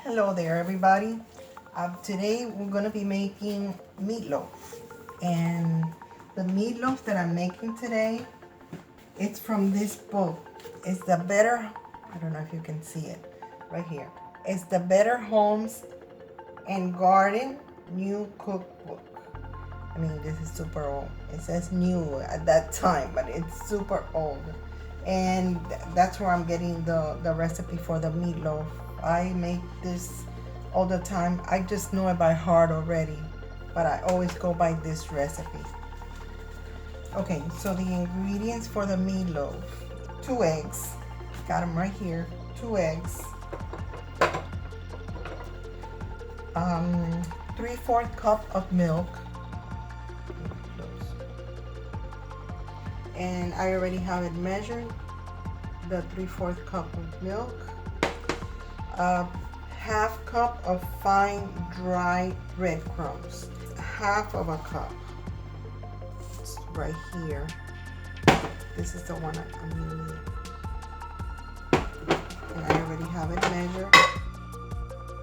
Hello there, everybody. Today we're going to be making meatloaf. And the meatloaf that I'm making today, it's from this book. It's the Better, I don't know if you can see it right here. It's the Better Homes and Garden New Cookbook. I mean, this is super old. It says new at that time, but it's super old. And that's where I'm getting the recipe for the meatloaf. I make this all the time. I just know it by heart already, but I always go by this recipe. Okay, so the ingredients for the meatloaf: 2 eggs, got them right here, 2 eggs, 3/4 cup of milk, and I already have it measured, the 3/4 cup of milk, a half cup of fine dry breadcrumbs, half of a cup. It's right here. This is the one I'm using, and I already have it measured.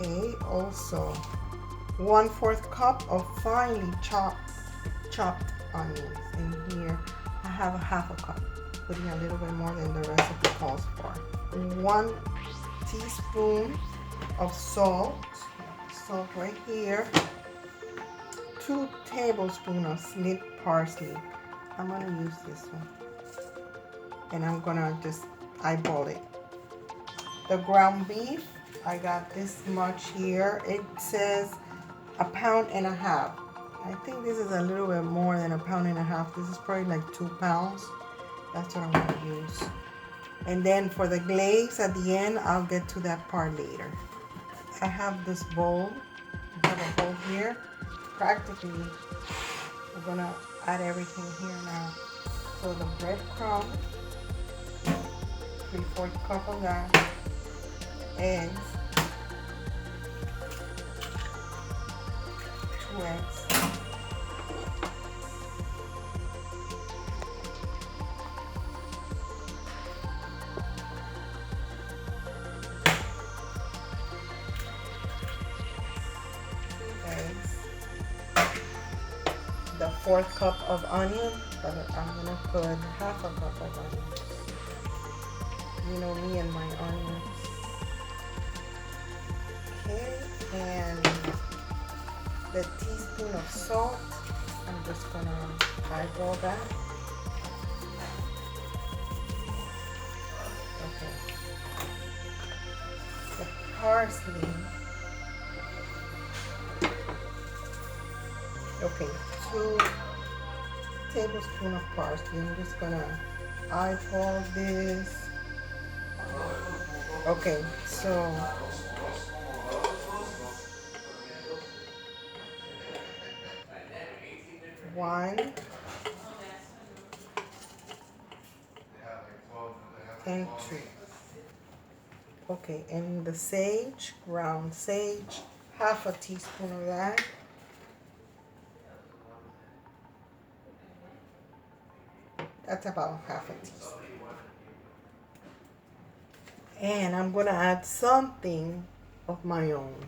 Okay, also 1/4 cup of finely chopped onions. In here I have a half a cup, putting a little bit more than the recipe calls for. 1 teaspoon of salt right here. 2 tablespoons of snipped parsley. I'm gonna use this one, and I'm gonna just eyeball it. The ground beef, I got this much here. It says 1.5 pounds. I think this is a little bit more than 1.5 pounds. This is probably like 2 pounds. That's what I'm gonna use. And then for the glaze at the end, I'll get to that part later. I have this bowl. I have a bowl here. Practically, we're gonna add everything here now. So the breadcrumb, 3/4 cup of that, eggs, 2 eggs, the 1/4 cup of onion, but I'm gonna put half a cup of onions. You know me and my onions. Okay, and the teaspoon of salt. I'm just gonna eyeball that. Okay. The parsley. Okay, 2 tablespoons of parsley. I'm just gonna eyeball this. Okay, so one and 2. Okay, and the sage, ground sage, half a teaspoon of that. That's about half a teaspoon. And I'm gonna add something of my own.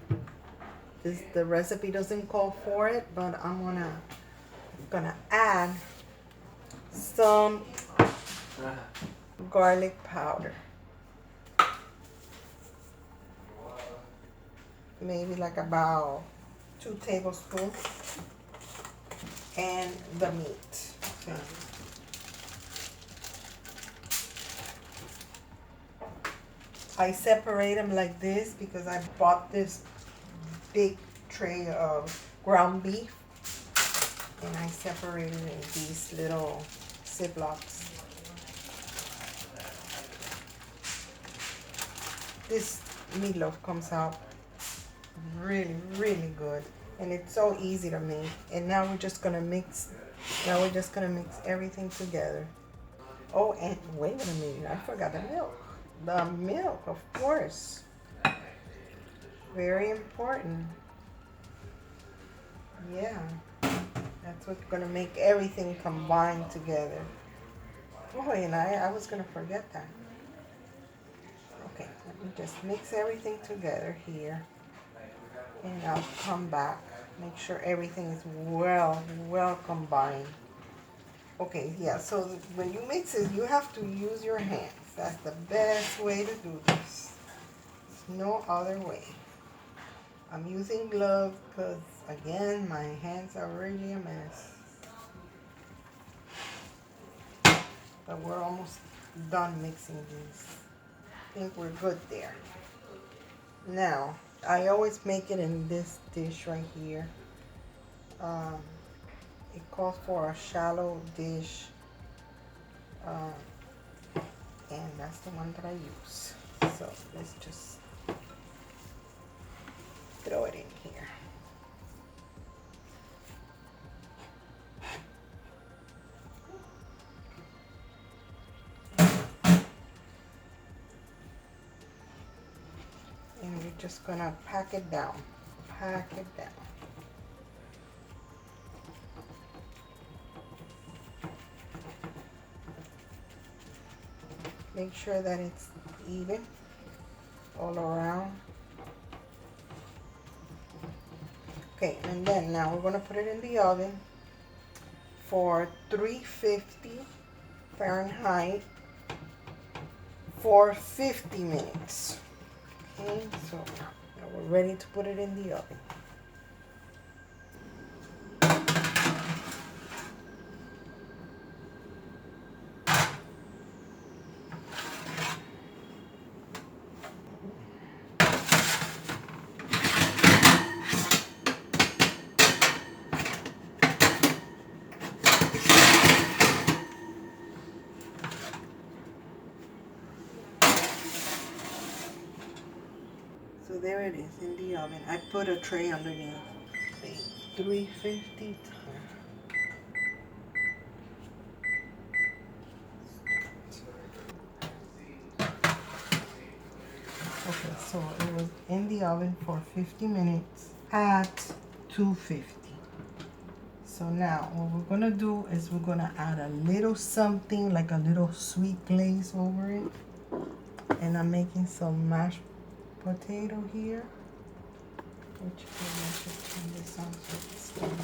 The recipe doesn't call for it, but I'm gonna add some garlic powder. Maybe like about 2 tablespoons. And the meat. Okay. I separate them like this because I bought this big tray of ground beef, and I separated in these little Ziplocs. This meatloaf comes out really, really good, and it's so easy to make. And now we're just gonna mix. Everything together. Oh, and wait a minute, I forgot the milk. The milk, of course. Very important. Yeah. That's what's gonna make everything combine together. Boy, and I was gonna forget that. Okay, let me just mix everything together here. And I'll come back. Make sure everything is well combined. Okay, yeah, so when you mix it, you have to use your hands. That's the best way to do this. There's no other way. I'm using gloves because, again, my hands are really a mess. But we're almost done mixing these. I think we're good there. Now, I always make it in this dish right here. It calls for a shallow dish. And that's the one that I use. So let's just throw it in here. And we're just gonna pack it down. Pack it down. Make sure that it's even all around. Okay, and then now we're gonna put it in the oven for 350 Fahrenheit for 50 minutes. Okay, so now we're ready to put it in the oven. So there it is in the oven. I put a tray underneath. 350. Okay, so it was in the oven for 50 minutes at 250. So now what we're gonna do is we're gonna add a little something like a little sweet glaze over it. And I'm making some mashed potato here. Which I should turn this on so it's done.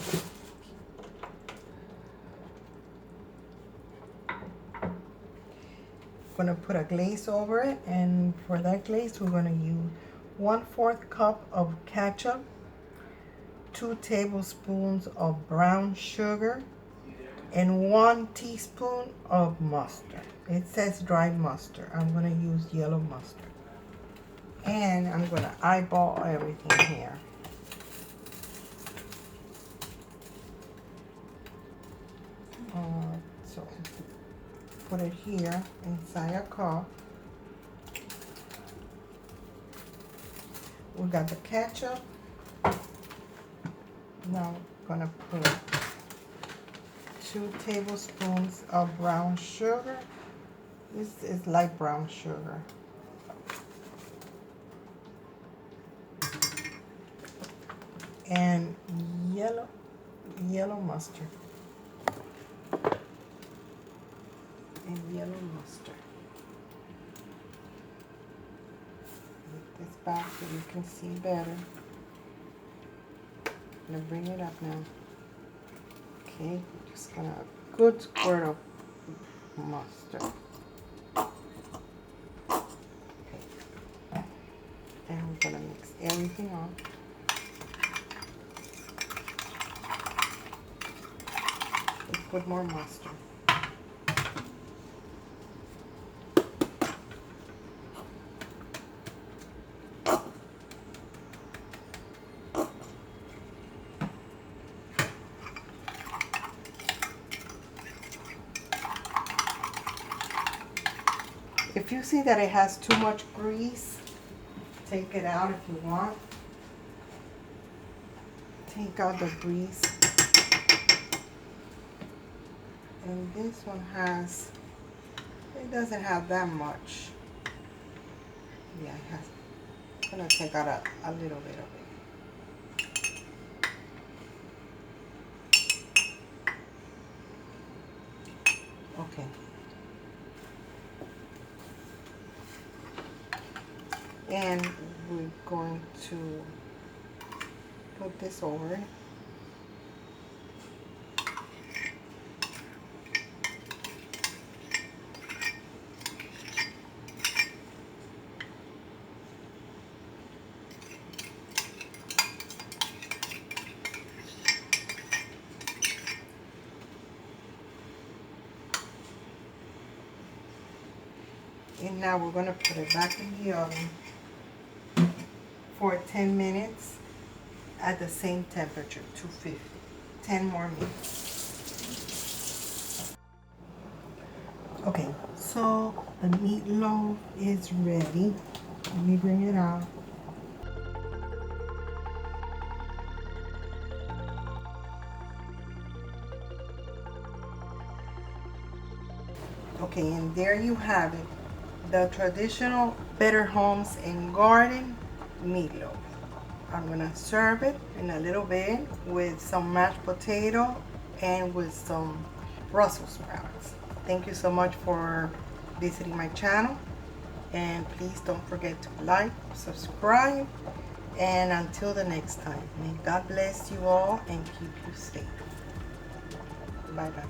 Gonna put a glaze over it, and for that glaze we're gonna use 1/4 cup of ketchup, 2 tablespoons of brown sugar, and 1 teaspoon of mustard. It says dry mustard. I'm gonna use yellow mustard. And I'm gonna eyeball everything here. So put it here inside a cup. We got the ketchup. Now I'm gonna put 2 tablespoons of brown sugar. This is light brown sugar. And yellow mustard. And yellow mustard. Put this back so you can see better. I'm gonna bring it up now. Okay, I'm just gonna a good squirt of mustard. Okay. And we're gonna mix everything up. Let's put more mustard. If you see that it has too much grease, take it out if you want. Take out the grease. And this one has, it doesn't have that much. Yeah, it has. I'm gonna take out a little bit of it. Okay. And we're going to put this over it. And now we're going to put it back in the oven for 10 minutes at the same temperature, 250. 10 more minutes. Okay, so the meatloaf is ready. Let me bring it out. Okay, and there you have it. The traditional Better Homes and Garden meatloaf. I'm gonna serve it in a little bit with some mashed potato and with some Brussels sprouts. Thank you so much for visiting my channel, and please don't forget to like, subscribe, and until the next time, may God bless you all and keep you safe. Bye bye.